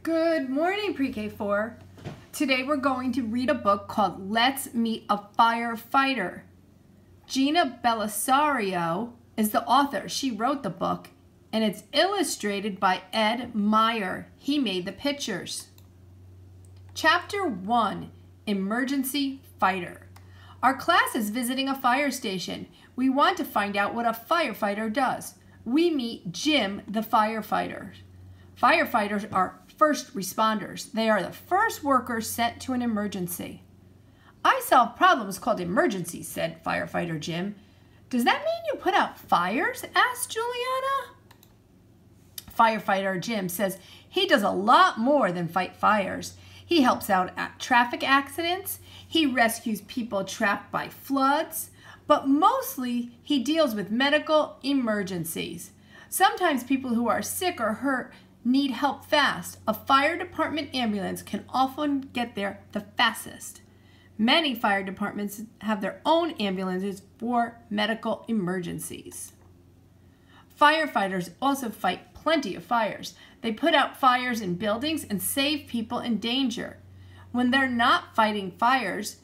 Good morning, Pre-K4. Today we're going to read a book called Let's Meet a Firefighter. Gina Bellisario is the author. She wrote the book, and it's illustrated by Ed Meyer. He made the pictures. Chapter 1, Emergency Fighter. Our class is visiting a fire station. We want to find out what a firefighter does. We meet Jim, the firefighter. Firefighters are first responders. They are the first workers sent to an emergency. I solve problems called emergencies, said Firefighter Jim. Does that mean you put out fires? Asked Juliana. Firefighter Jim says he does a lot more than fight fires. He helps out at traffic accidents. He rescues people trapped by floods. But mostly he deals with medical emergencies. Sometimes people who are sick or hurt need help fast. A fire department ambulance can often get there the fastest. Many fire departments have their own ambulances for medical emergencies. Firefighters also fight plenty of fires. They put out fires in buildings and save people in danger. When they're not fighting fires,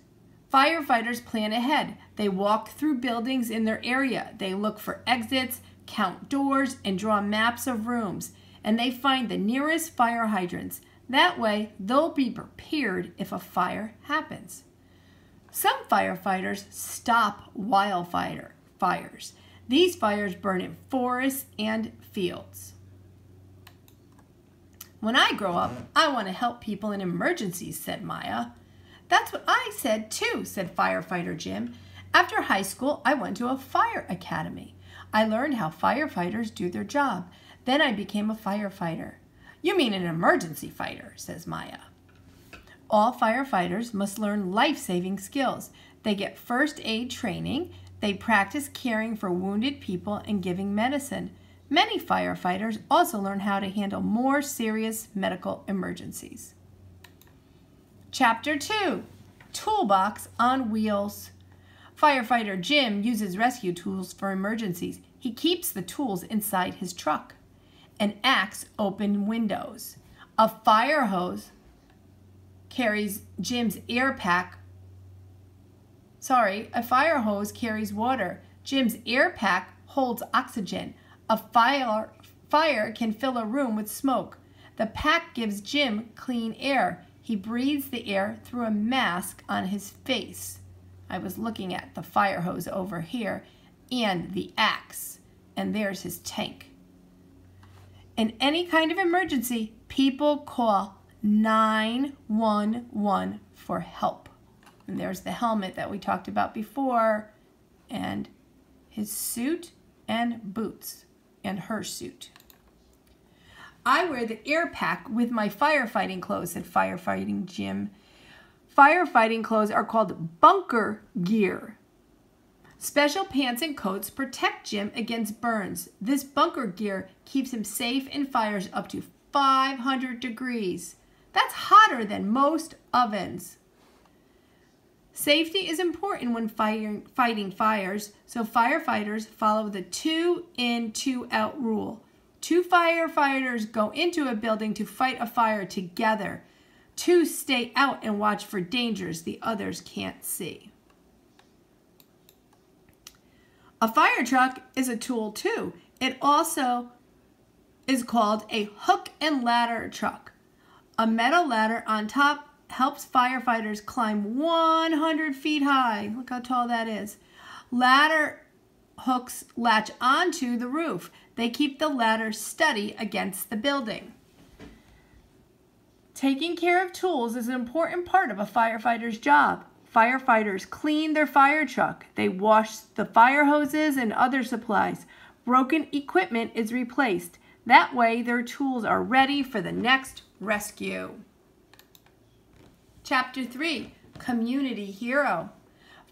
firefighters plan ahead. They walk through buildings in their area. They look for exits, count doors, and draw maps of rooms. And they find the nearest fire hydrants. That way, they'll be prepared if a fire happens. Some firefighters stop fires. These fires burn in forests and fields. When I grow up, I want to help people in emergencies, said Maya. That's what I said too, said Firefighter Jim. After high school, I went to a fire academy. I learned how firefighters do their job. Then I became a firefighter. You mean an emergency fighter, says Maya. All firefighters must learn life-saving skills. They get first aid training. They practice caring for wounded people and giving medicine. Many firefighters also learn how to handle more serious medical emergencies. Chapter 2, Toolbox on Wheels. Firefighter Jim uses rescue tools for emergencies. He keeps the tools inside his truck. An axe opened windows. A fire hose carries Jim's air pack. A fire hose carries water. Jim's air pack holds oxygen. A fire can fill a room with smoke. The pack gives Jim clean air. He breathes the air through a mask on his face. I was looking at the fire hose over here and the axe, and there's his tank. In any kind of emergency, people call 911 for help. And there's the helmet that we talked about before, and his suit and boots, and her suit. I wear the air pack with my firefighting clothes, said Firefighting Jim. Firefighting clothes are called bunker gear. Special pants and coats protect Jim against burns. This bunker gear keeps him safe in fires up to 500 degrees. That's hotter than most ovens. Safety is important when fighting fires, so firefighters follow the 2 in, 2 out rule. 2 firefighters go into a building to fight a fire together. 2 stay out and watch for dangers the others can't see. A fire truck is a tool too. It also is called a hook and ladder truck. A metal ladder on top helps firefighters climb 100 feet high. Look how tall that is. Ladder hooks latch onto the roof. They keep the ladder steady against the building. Taking care of tools is an important part of a firefighter's job. Firefighters clean their fire truck. They wash the fire hoses and other supplies. Broken equipment is replaced. That way their tools are ready for the next rescue. Chapter 3, Community Hero.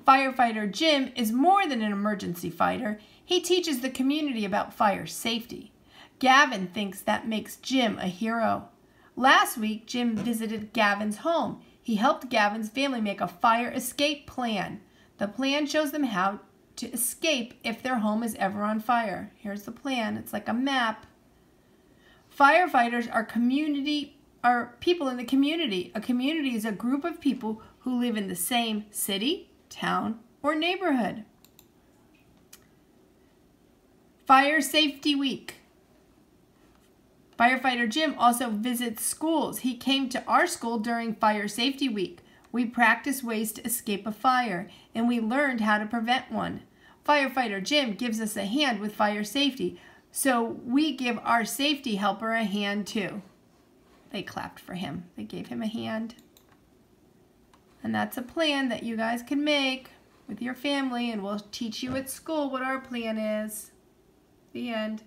Firefighter Jim is more than an emergency fighter. He teaches the community about fire safety. Gavin thinks that makes Jim a hero. Last week, Jim visited Gavin's home. He helped Gavin's family make a fire escape plan. The plan shows them how to escape if their home is ever on fire. Here's the plan. It's like a map. Firefighters are community are people in the community. A community is a group of people who live in the same city, town, or neighborhood. Fire Safety Week. Firefighter Jim also visits schools. He came to our school during Fire Safety Week. We practiced ways to escape a fire, and we learned how to prevent one. Firefighter Jim gives us a hand with fire safety, so we give our safety helper a hand too. They clapped for him. They gave him a hand. And that's a plan that you guys can make with your family, and we'll teach you at school what our plan is. The end.